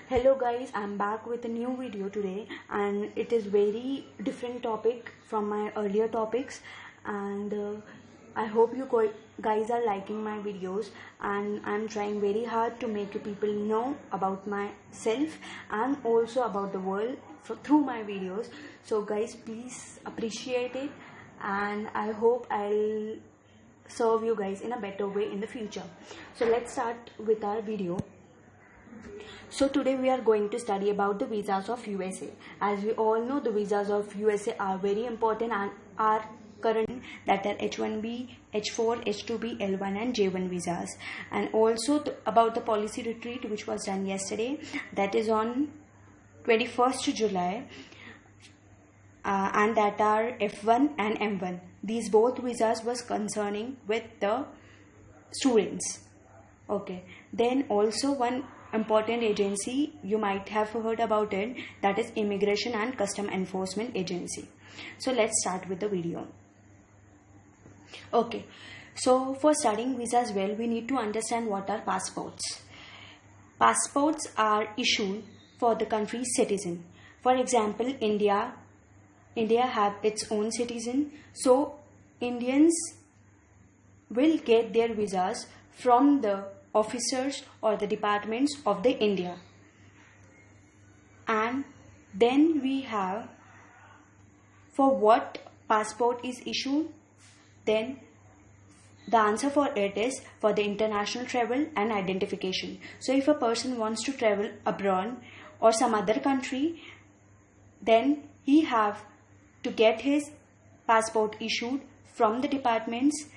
Hello guys, I'm back with a new video today and it is very different topic from my earlier topics and I hope you guys are liking my videos and I'm trying very hard to make you people know about myself and also about the world through my videos. So guys, please appreciate it and I hope I'll serve you guys in a better way in the future. So let's start with our video. So today we are going to study about the visas of USA. As we all know, the visas of USA are very important and are current, that are H1B, H4, H2B, L1 and J1 visas. And also about the policy retreat which was done yesterday, that is on 21st July and that are F1 and M1. These both visas was concerning with the students. Okay, then also one important agency you might have heard about it, that is Immigration and Custom Enforcement Agency. So let's start with the video. Okay, so for studying visas well, we need to understand what are passports. Passports are issued for the country's citizen. For example, India have its own citizen, so Indians will get their visas from the officers or the departments of the India. And then we have for what passport is issued, then the answer for it is for the international travel and identification. So if a person wants to travel abroad or some other country, then he have to get his passport issued from the departments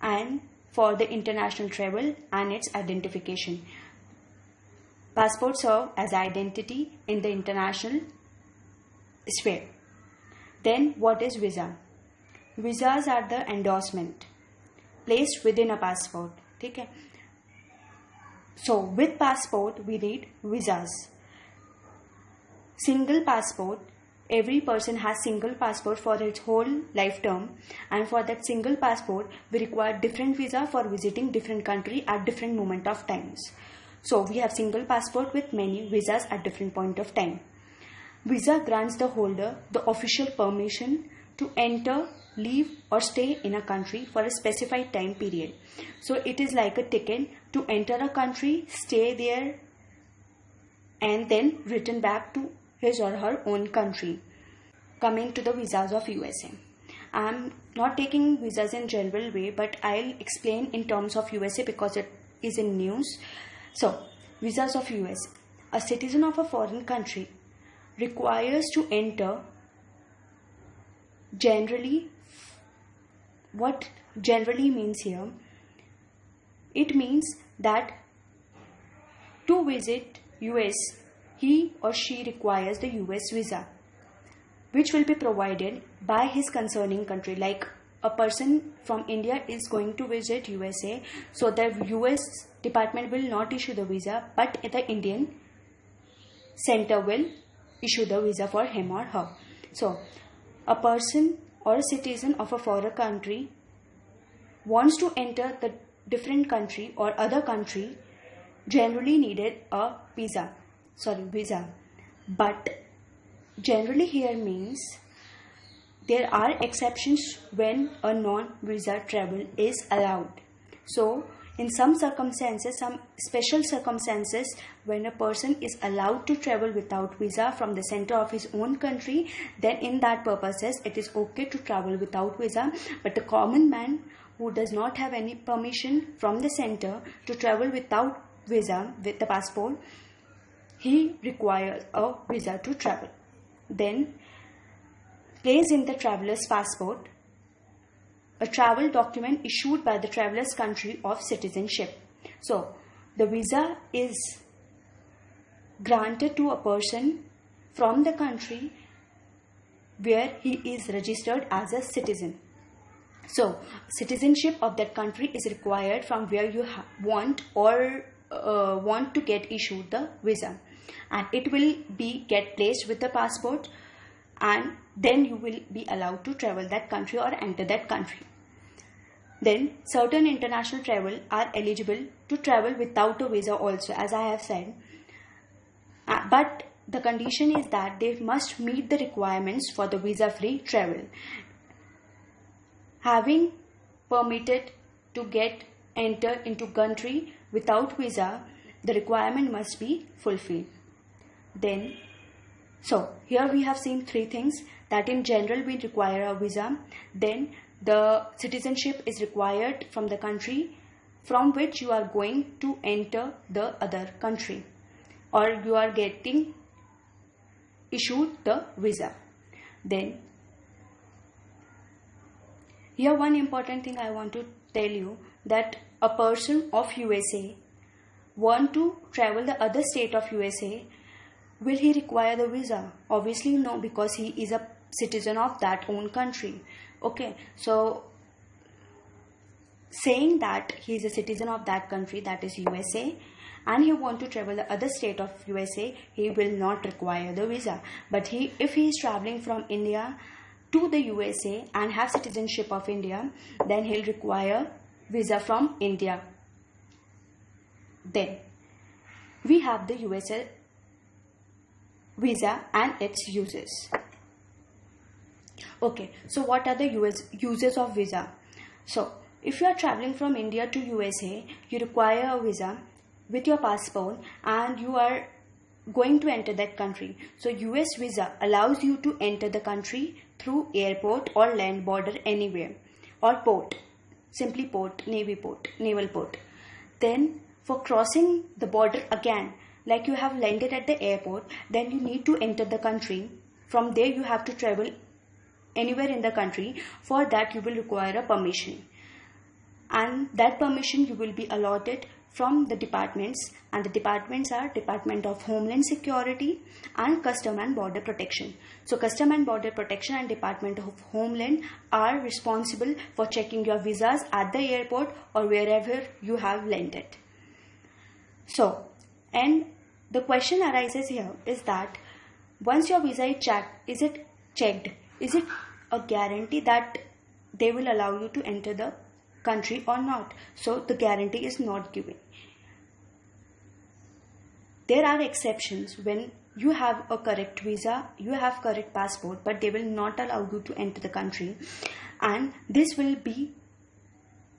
and for the international travel and its identification. Passports serve as identity in the international sphere. Then what is visa? Visas are the endorsement placed within a passport. Okay? So with passport we need visas. Single passport. Every person has single passport for its whole life term, and for that single passport we require different visa for visiting different country at different moment of times. So we have single passport with many visas at different point of time. Visa grants the holder the official permission to enter, leave or stay in a country for a specified time period. So it is like a ticket to enter a country, stay there and then return back to his or her own country. Coming to the visas of USA. I am not taking visas in general way, but I'll explain in terms of USA because it is in news. So, visas of US. A citizen of a foreign country requires to enter generally. What generally means here? It means that to visit US, he or she requires the US visa, which will be provided by his concerning country. Like a person from India is going to visit USA, so the US department will not issue the visa, but the Indian center will issue the visa for him or her. So a person or a citizen of a foreign country wants to enter the different country or other country, generally needed a visa. But generally here means there are exceptions when a non-visa travel is allowed. So in some circumstances, some special circumstances, when a person is allowed to travel without visa from the center of his own country, then in that purposes it is okay to travel without visa. But the common man who does not have any permission from the center to travel without visa with the passport, he requires a visa to travel. Then, place in the traveler's passport a travel document issued by the traveler's country of citizenship. So, the visa is granted to a person from the country where he is registered as a citizen. So, citizenship of that country is required from where you want to get issued the visa, and it will get placed with the passport, and then you will be allowed to travel that country or enter that country. Then certain international travel are eligible to travel without a visa also, as I have said, But the condition is that they must meet the requirements for the visa-free travel. Having permitted to enter into country without visa, the requirement must be fulfilled. Then, so here we have seen three things: that in general we require a visa, then the citizenship is required from the country from which you are going to enter the other country, or you are getting issued the visa. Then here one important thing I want to tell you, that a person of USA want to travel the other state of USA, will he require the visa? Obviously no, because he is a citizen of that own country. Okay, so saying that he is a citizen of that country, that is USA, and he want to travel the other state of USA, he will not require the visa. But if he is traveling from India to the USA and have citizenship of India, then he'll require visa from India. Then we have the USA visa and its uses. Okay, so what are the uses of visa? So if you are traveling from India to USA, you require a visa with your passport and you are going to enter that country. So US visa allows you to enter the country through airport or land border anywhere, or port, simply port, naval port. Then for crossing the border again, like you have landed at the airport, then you need to enter the country. From there you have to travel anywhere in the country. For that you will require a permission, and that permission you will be allotted from the departments, and the departments are Department of Homeland Security and Custom and Border Protection. So Custom and Border Protection and Department of Homeland are responsible for checking your visas at the airport or wherever you have landed. So, and the question arises here is that once your visa is checked, is it a guarantee that they will allow you to enter the country or not? So the guarantee is not given. There are exceptions when you have a correct visa, you have correct passport, but they will not allow you to enter the country, and this will be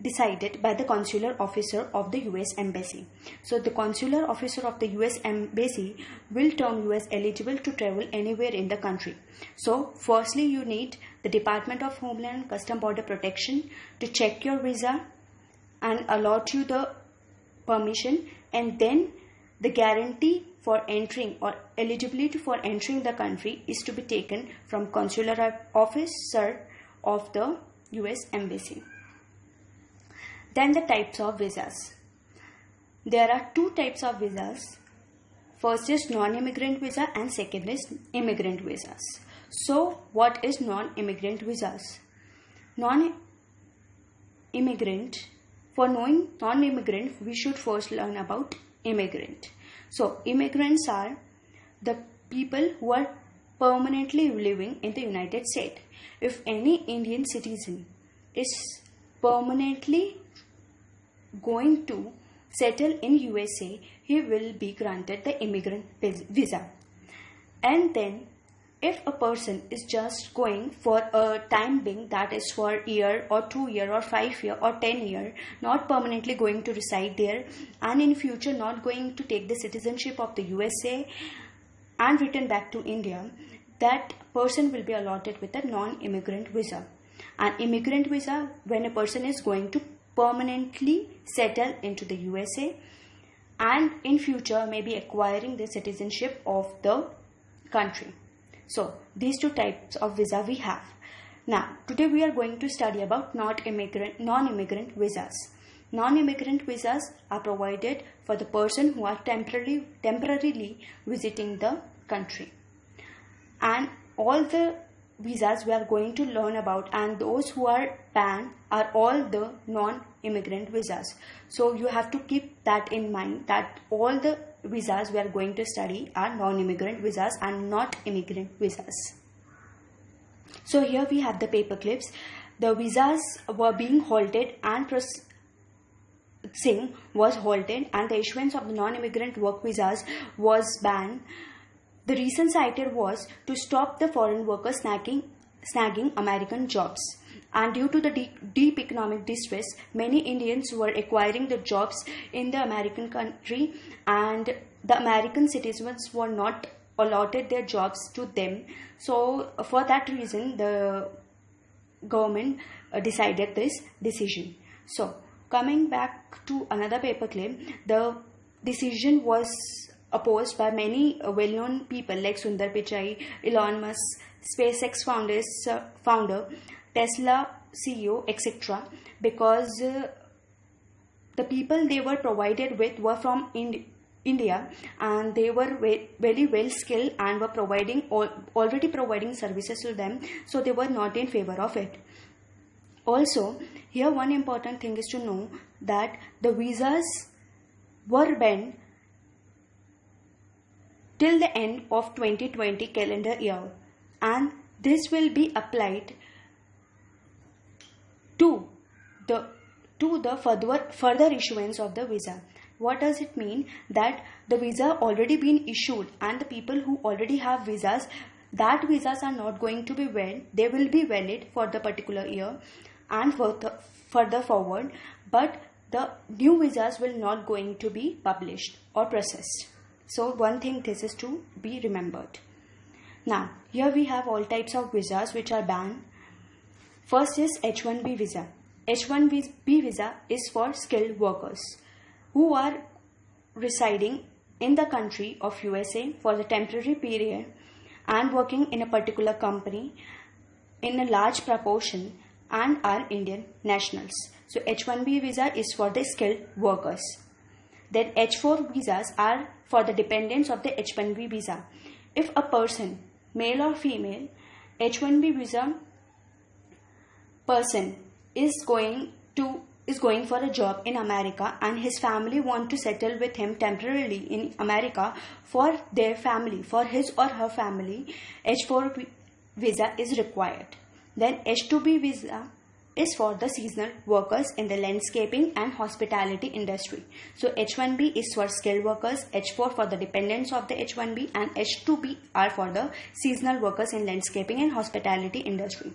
decided by the consular officer of the US Embassy. So the consular officer of the US Embassy will term you as eligible to travel anywhere in the country. So firstly you need the Department of Homeland Custom Border Protection to check your visa and allot you the permission, and then the guarantee for entering or eligibility for entering the country is to be taken from consular officer of the US Embassy. Then the types of visas. There are two types of visas. First is non-immigrant visa and second is immigrant visas. So what is non-immigrant visas? Non-immigrant, for knowing non-immigrant, we should first learn about immigrant. So immigrants are the people who are permanently living in the United States. If any Indian citizen is permanently going to settle in USA, he will be granted the immigrant visa. And then if a person is just going for a time being, that is for a year or 2 year or 5 year or 10 year, not permanently going to reside there, and in future not going to take the citizenship of the USA and return back to India, that person will be allotted with a non-immigrant visa. An immigrant visa, when a person is going to permanently settle into the USA and in future may be acquiring the citizenship of the country. So these two types of visa we have. Now today we are going to study about non-immigrant visas. Non-immigrant visas are provided for the person who are temporarily visiting the country. And all the visas we are going to learn about, and those who are banned, are all the non-immigrant visas. So you have to keep that in mind, that all the visas we are going to study are non-immigrant visas and not immigrant visas. So here we have the paper clips. The visas were being halted and thing was halted and the issuance of the non-immigrant work visas was banned. The reason cited was to stop the foreign workers snagging American jobs. And due to the deep economic distress, many Indians were acquiring the jobs in the American country, and the American citizens were not allotted their jobs to them. So for that reason, the government decided this decision. So coming back to another paperclip, the decision was opposed by many well-known people like Sundar Pichai, Elon Musk, SpaceX founder, Tesla CEO, etc. Because the people they were provided with were from India, and they were very well skilled and were already providing services to them, so they were not in favor of it. Also, here one important thing is to know that the visas were banned till the end of 2020 calendar year, and this will be applied to the further issuance of the visa. What does it mean? That the visa already been issued and the people who already have visas, that visas are not going to be valid. They will be valid for the particular year and further forward, but the new visas will not going to be published or processed. So one thing this is to be remembered. Now here we have all types of visas which are banned. First is H1B visa. H1B visa is for skilled workers who are residing in the country of USA for the temporary period and working in a particular company in a large proportion and are Indian nationals. So H1B visa is for the skilled workers. Then H4 visas are for the dependents of the H1B visa. If a person, male or female, H1B visa person is going for a job in America and his family want to settle with him temporarily in America for their family, for his or her family, H4 visa is required. Then H2B visa is for the seasonal workers in the landscaping and hospitality industry. So H1B is for skilled workers, H4 for the dependents of the H1B, and H2B are for the seasonal workers in landscaping and hospitality industry.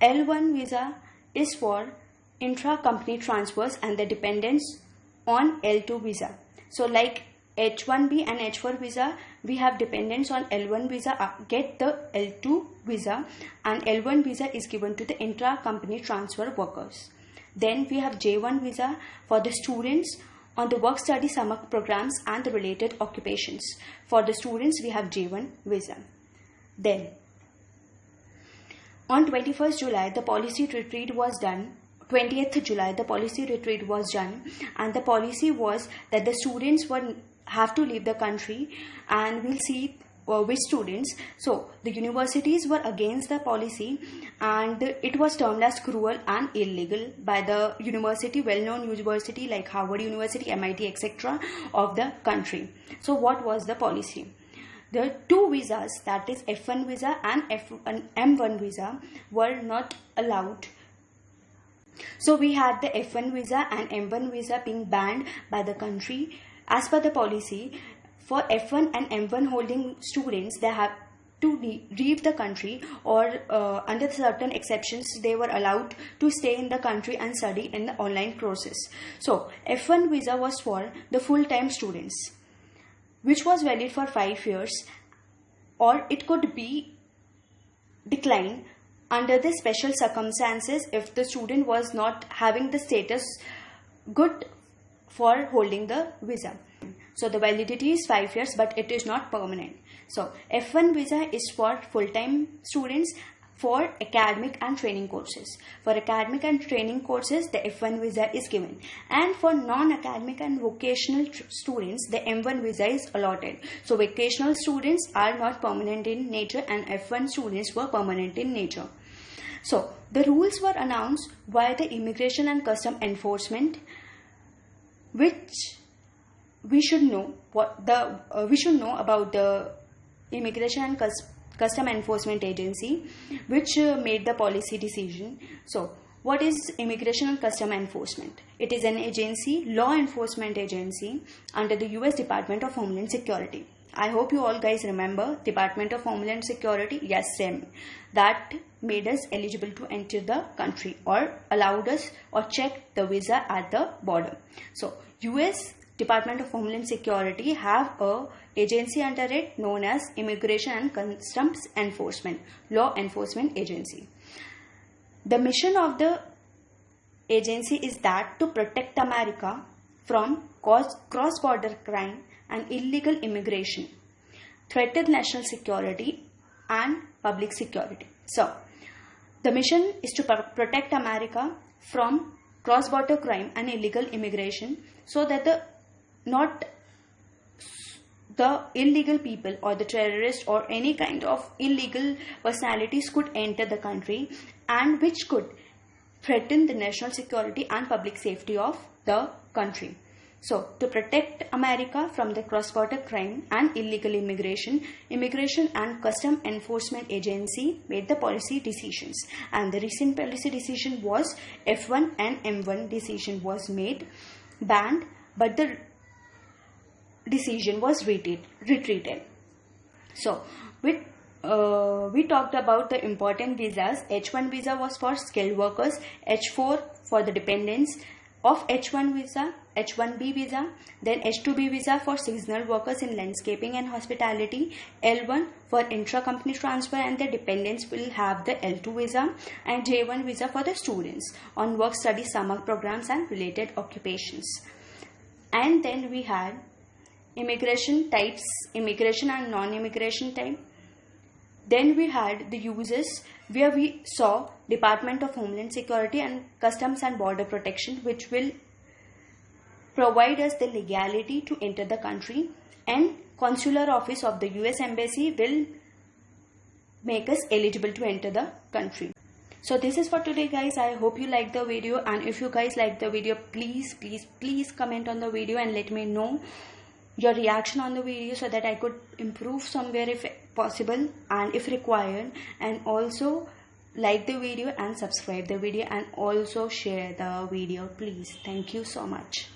L1 visa is for intra-company transfers and the dependents on L2 visa. So like H1B and H4 visa, we have dependents on L1 visa get the L2 visa, and L1 visa is given to the intra-company transfer workers. Then we have J1 visa for the students on the work-study summer programs and the related occupations. For the students, we have J1 visa. Then on 21st July, the policy retreat was done. 20th July, the policy retreat was done, and the policy was that the students have to leave the country, and we'll see which students. So the universities were against the policy, and it was termed as cruel and illegal by the university, well-known university like Harvard University, MIT, etc. of the country. So what was the policy? The two visas, that is F1 visa and M1 visa, were not allowed. So we had the F1 visa and M1 visa being banned by the country. As per the policy, for F1 and M1 holding students, they have to leave the country, or under certain exceptions, they were allowed to stay in the country and study in the online process. So F1 visa was for the full-time students, which was valid for 5 years, or it could be declined under the special circumstances if the student was not having the status good for holding the visa. So the validity is 5 years, but it is not permanent. So F1 visa is for full-time students for academic and training courses. For academic and training courses, the F1 visa is given, and for non-academic and vocational students, the M1 visa is allotted. So vocational students are not permanent in nature, and F1 students were permanent in nature. So the rules were announced by the Immigration and Custom Enforcement, which we should know about the Immigration and Custom Enforcement Agency, which made the policy decision. So What is Immigration and Custom Enforcement? It is an agency, law enforcement agency under the US Department of Homeland Security. I hope you all guys remember Department of Homeland Security. Yes, same. That made us eligible to enter the country or allowed us or checked the visa at the border. So US Department of Homeland Security have a agency under it known as Immigration and Customs Enforcement, Law Enforcement Agency. The mission of the agency is that to protect America from cross-border crime and illegal immigration, threaten national security and public security. So, the mission is to protect America from cross-border crime and illegal immigration so that not the illegal people or the terrorists or any kind of illegal personalities could enter the country and which could threaten the national security and public safety of the country. So, to protect America from the cross-border crime and illegal immigration, Immigration and Custom Enforcement Agency made the policy decisions, and the recent policy decision was F1 and M1 decision was made, banned, but the decision was retreated. So, we talked about the important visas. H1 visa was for skilled workers, H4 for the dependents of H1 visa, H1B visa, then H2B visa for seasonal workers in landscaping and hospitality, L1 for intra-company transfer and the dependents will have the L2 visa, and J1 visa for the students on work study summer programs and related occupations. And then we had immigration types, immigration and non-immigration type. Then we had the uses where we saw Department of Homeland Security and Customs and Border Protection, which will provide us the legality to enter the country, and Consular Office of the US Embassy will make us eligible to enter the country. So this is for today guys. I hope you like the video, and if you guys like the video, please comment on the video and let me know your reaction on the video so that I could improve somewhere if possible and if required, and also like the video and subscribe the video and also share the video please. Thank you so much.